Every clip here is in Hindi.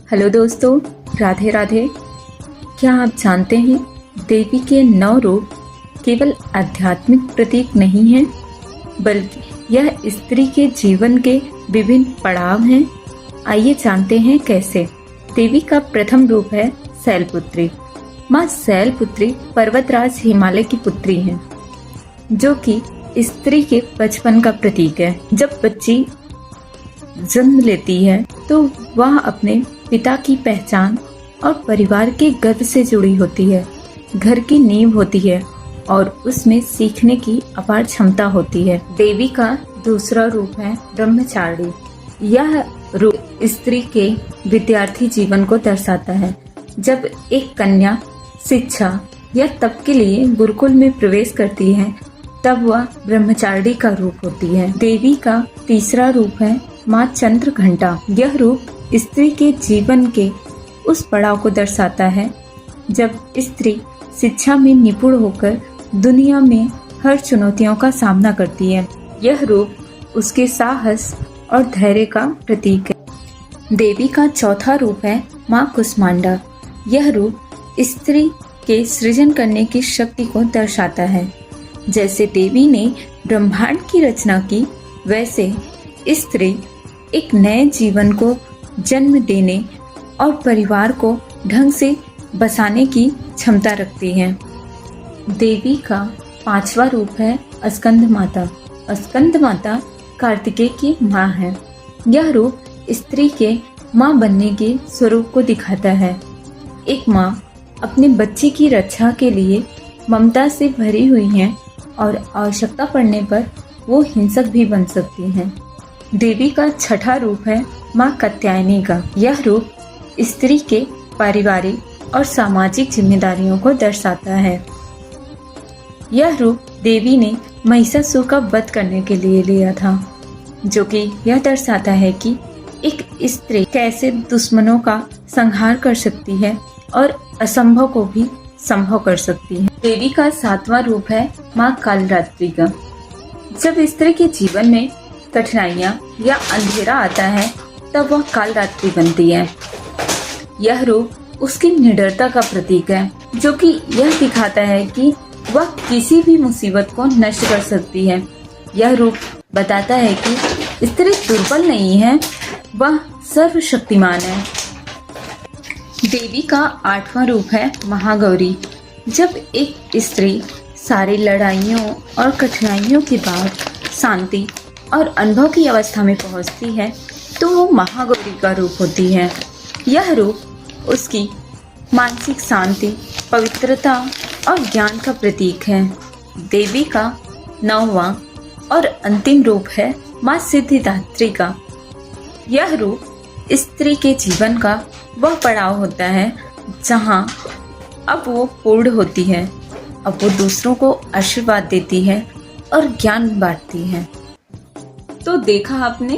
हेलो दोस्तों, राधे राधे। क्या आप जानते हैं देवी के 9 रूप केवल आध्यात्मिक प्रतीक नहीं हैं, बल्कि यह स्त्री के जीवन के विभिन्न पड़ाव हैं। आइए जानते हैं कैसे। देवी का प्रथम रूप है शैलपुत्री। माँ शैलपुत्री पर्वतराज हिमालय की पुत्री हैं, जो कि स्त्री के बचपन का प्रतीक है। जब बच्ची जन्म लेती है तो वह अपने पिता की पहचान और परिवार के गर्व से जुड़ी होती है। घर की नींव होती है और उसमें सीखने की अपार क्षमता होती है। देवी का दूसरा रूप है ब्रह्मचारिणी। यह रूप स्त्री के विद्यार्थी जीवन को दर्शाता है। जब एक कन्या शिक्षा या तप के लिए गुरुकुल में प्रवेश करती है, तब वह ब्रह्मचारिणी का रूप होती है। देवी का तीसरा रूप है माँ चंद्रघंटा। यह रूप स्त्री के जीवन के उस पड़ाव को दर्शाता है जब स्त्री शिक्षा में निपुण होकर दुनिया में हर चुनौतियों का सामना करती है। यह रूप उसके साहस और धैर्य का प्रतीक है। देवी का चौथा रूप है माँ कुष्मांडा। यह रूप स्त्री के सृजन करने की शक्ति को दर्शाता है। जैसे देवी ने ब्रह्मांड की रचना की, वैसे स्त्री एक नए जीवन को जन्म देने और परिवार को ढंग से बसाने की क्षमता रखती है। देवी का पांचवा रूप है स्कंद माता। स्कंद माता कार्तिकेय की माँ है। यह रूप स्त्री के माँ बनने के स्वरूप को दिखाता है। एक माँ अपने बच्चे की रक्षा के लिए ममता से भरी हुई है और आवश्यकता पड़ने पर वो हिंसक भी बन सकती हैं। देवी का छठा रूप है माँ कात्यायनी का। यह रूप स्त्री के पारिवारिक और सामाजिक जिम्मेदारियों को दर्शाता है। यह रूप देवी ने महिषासुर का वध करने के लिए लिया था, जो कि यह दर्शाता है कि एक स्त्री कैसे दुश्मनों का संहार कर सकती है और असंभव को भी संभव कर सकती है। देवी का सातवां रूप है माँ कालरात्रि का। जब स्त्री के जीवन में कठिनाइयाँ या अंधेरा आता है, तब वह कालरात्रि बनती है। यह रूप उसकी निडरता का प्रतीक है, जो कि यह दिखाता है कि वह किसी भी मुसीबत को नष्ट कर सकती है। यह रूप बताता है कि स्त्री दुर्बल नहीं है, वह सर्वशक्तिमान है। देवी का आठवां रूप है महागौरी। जब एक स्त्री सारी लड़ाइयों और कठिनाइयों के बाद शांति और अनुभव की अवस्था में पहुंचती है, तो वो महागौरी का रूप होती है। यह रूप उसकी मानसिक शांति, पवित्रता और ज्ञान का प्रतीक है। देवी का 9वां और अंतिम रूप है माँ सिद्धिदात्री का। यह रूप स्त्री के जीवन का वह पड़ाव होता है जहाँ अब वो पूर्ण होती है। अब वो दूसरों को आशीर्वाद देती है और ज्ञान बांटती है। तो देखा आपने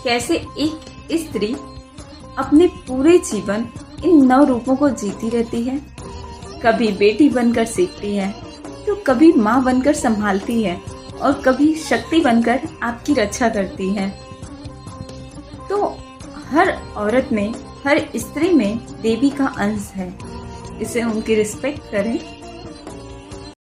कैसे एक स्त्री अपने पूरे जीवन इन 9 रूपों को जीती रहती है। कभी बेटी बनकर सीखती है, तो कभी माँ बनकर संभालती है और कभी शक्ति बनकर आपकी रक्षा करती है। तो हर औरत में, हर स्त्री में देवी का अंश है। इसे उनकी रिस्पेक्ट करें